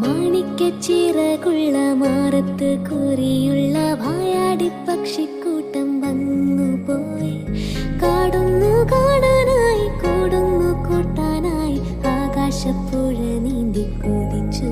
മാണിക്യച്ചിറകുള്ള മാറത്ത് കൂരിയുള്ള വായാടി പക്ഷിക്കൂട്ടം വന്നുപോയി. കാടുന്നു കാണാനായി കൂടുന്നു കൂട്ടാനായി ആകാശപ്പുഴ നീന്തി കുതിച്ചു.